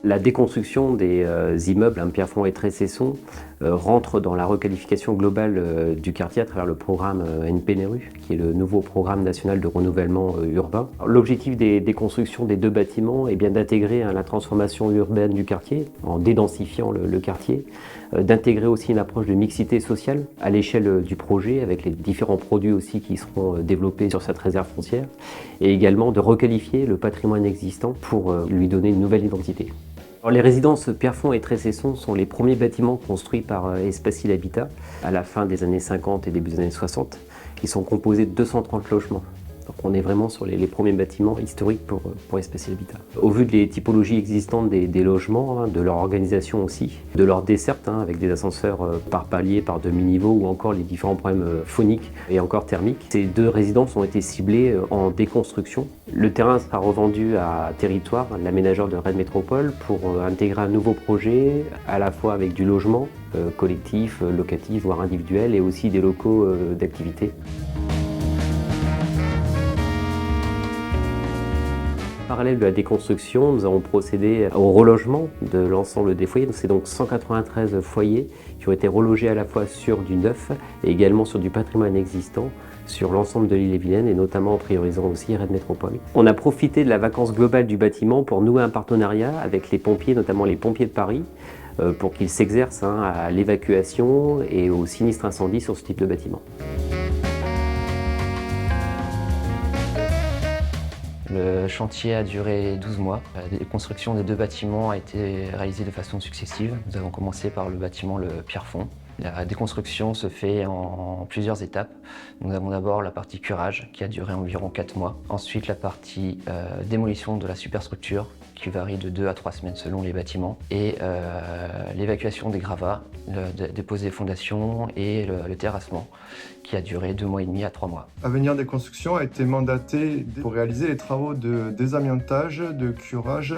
La déconstruction des immeubles Pierrefonds et Tresesson rentre dans la requalification globale du quartier à travers le programme NPNRU, qui est le nouveau programme national de renouvellement urbain. L'objectif des déconstructions des deux bâtiments est bien d'intégrer la transformation urbaine du quartier, en dédensifiant le quartier, d'intégrer aussi une approche de mixité sociale à l'échelle du projet, avec les différents produits aussi qui seront développés sur cette réserve foncière, et également de requalifier le patrimoine existant pour lui donner une nouvelle identité. Alors, les résidences Pierrefonds et Tresesson sont les premiers bâtiments construits par Espacil Habitat à la fin des années 50 et début des années 60, qui sont composés de 230 logements. Donc on est vraiment sur les premiers bâtiments historiques pour Espacil Habitat. Au vu des typologies existantes des logements, de leur organisation aussi, de leur desserte avec des ascenseurs par palier, par demi-niveau ou encore les différents problèmes phoniques et encore thermiques, ces deux résidences ont été ciblées en déconstruction. Le terrain sera revendu à Territoire, l'aménageur de Rennes Métropole, pour intégrer un nouveau projet à la fois avec du logement collectif, locatif, voire individuel et aussi des locaux d'activité. En parallèle de la déconstruction, nous avons procédé au relogement de l'ensemble des foyers. C'est donc 193 foyers qui ont été relogés à la fois sur du neuf et également sur du patrimoine existant sur l'ensemble de l'Ille-et-Vilaine et notamment en priorisant aussi Rennes Métropole. On a profité de la vacance globale du bâtiment pour nouer un partenariat avec les pompiers, notamment les pompiers de Paris, pour qu'ils s'exercent à l'évacuation et au sinistre incendie sur ce type de bâtiment. Le chantier a duré 12 mois. La construction des deux bâtiments a été réalisée de façon successive. Nous avons commencé par le bâtiment le Pierrefonds. La déconstruction se fait en plusieurs étapes. Nous avons d'abord la partie curage qui a duré environ 4 mois. Ensuite la partie démolition de la superstructure qui varie de 2 à 3 semaines selon les bâtiments. Et l'évacuation des gravats, le dépose des fondations et le terrassement qui a duré 2 mois et demi à 3 mois. Avenir des Constructions a été mandaté pour réaliser les travaux de désamiantage, de curage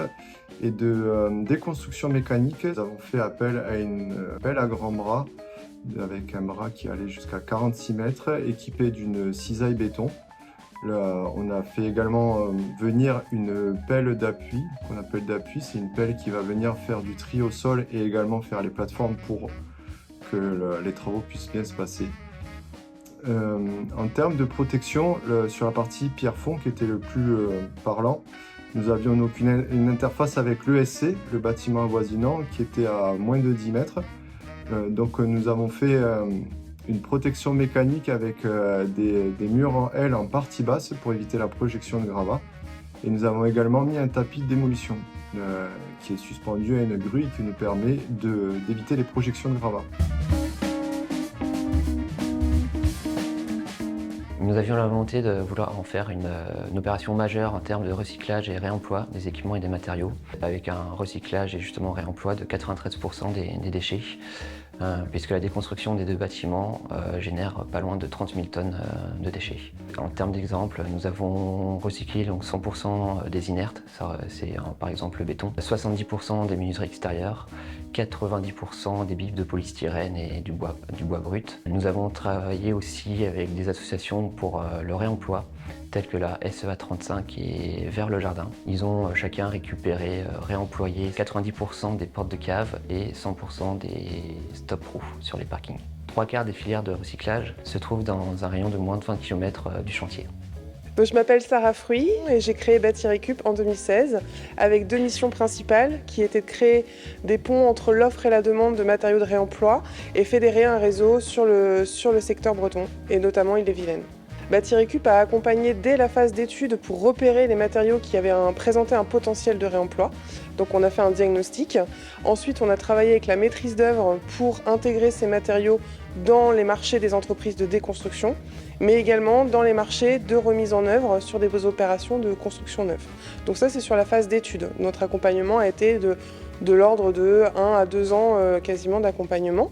et de déconstruction mécanique. Nous avons fait appel à une pelle à grand bras avec un bras qui allait jusqu'à 46 mètres, équipé d'une cisaille béton. Là, on a fait également venir une pelle d'appui, qu'on appelle d'appui. C'est une pelle qui va venir faire du tri au sol et également faire les plateformes pour que les travaux puissent bien se passer. En termes de protection, sur la partie Pierrefonds qui était le plus parlant, nous avions donc une interface avec l'ESC, le bâtiment avoisinant, qui était à moins de 10 mètres. Donc nous avons fait une protection mécanique avec des murs en L en partie basse pour éviter la projection de gravats. Et nous avons également mis un tapis de démolition qui est suspendu à une grue et qui nous permet d'éviter les projections de gravats. Nous avions la volonté de vouloir en faire une opération majeure en termes de recyclage et réemploi des équipements et des matériaux, avec un recyclage et justement réemploi de 93% des déchets, puisque la déconstruction des deux bâtiments génère pas loin de 30 000 tonnes de déchets. En termes d'exemple, nous avons recyclé donc 100% des inertes, c'est par exemple le béton, 70% des menuiseries extérieures, 90% des bibes de polystyrène et du bois brut. Nous avons travaillé aussi avec des associations pour le réemploi, telles que la SEA35 et Vers le Jardin. Ils ont chacun récupéré, réemployé 90% des portes de cave et 100% des stop-proof sur les parkings. 3/4 des filières de recyclage se trouvent dans un rayon de moins de 20 km du chantier. Je m'appelle Sarah Fruy et j'ai créé Bâti-Récup en 2016 avec 2 missions principales qui étaient de créer des ponts entre l'offre et la demande de matériaux de réemploi et fédérer un réseau sur le secteur breton et notamment Ille-et-Vilaine. Bâti-Récup a accompagné dès la phase d'étude pour repérer les matériaux qui avaient présenté un potentiel de réemploi. Donc on a fait un diagnostic. Ensuite on a travaillé avec la maîtrise d'œuvre pour intégrer ces matériaux dans les marchés des entreprises de déconstruction, mais également dans les marchés de remise en œuvre sur des opérations de construction neuve. Donc ça c'est sur la phase d'étude. Notre accompagnement a été de l'ordre de 1 à 2 ans quasiment d'accompagnement.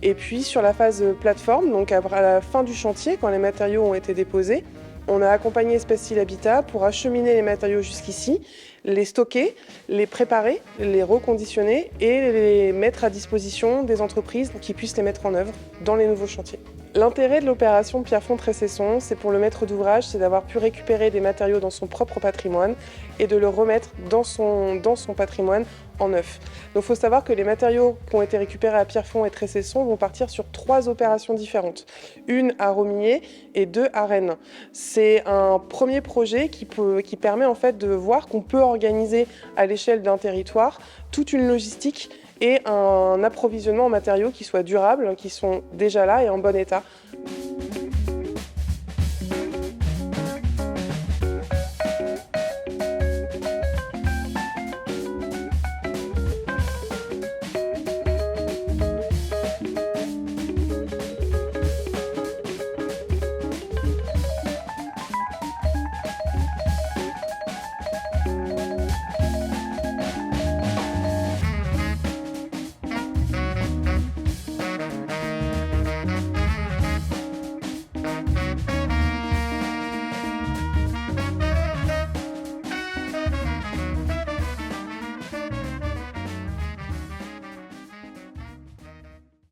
Et puis sur la phase plateforme, donc à la fin du chantier, quand les matériaux ont été déposés, on a accompagné Espacil Habitat pour acheminer les matériaux jusqu'ici, les stocker, les préparer, les reconditionner et les mettre à disposition des entreprises pour qu'ils puissent les mettre en œuvre dans les nouveaux chantiers. L'intérêt de l'opération Pierrefonds Tresseson, c'est pour le maître d'ouvrage, c'est d'avoir pu récupérer des matériaux dans son propre patrimoine et de le remettre dans son patrimoine en neuf. Donc il faut savoir que les matériaux qui ont été récupérés à Pierrefonds et Tresseson vont partir sur 3 opérations différentes. Une à Romilly et 2 à Rennes. C'est un premier projet qui permet en fait de voir qu'on peut organiser à l'échelle d'un territoire toute une logistique et un approvisionnement en matériaux qui soient durables, qui sont déjà là et en bon état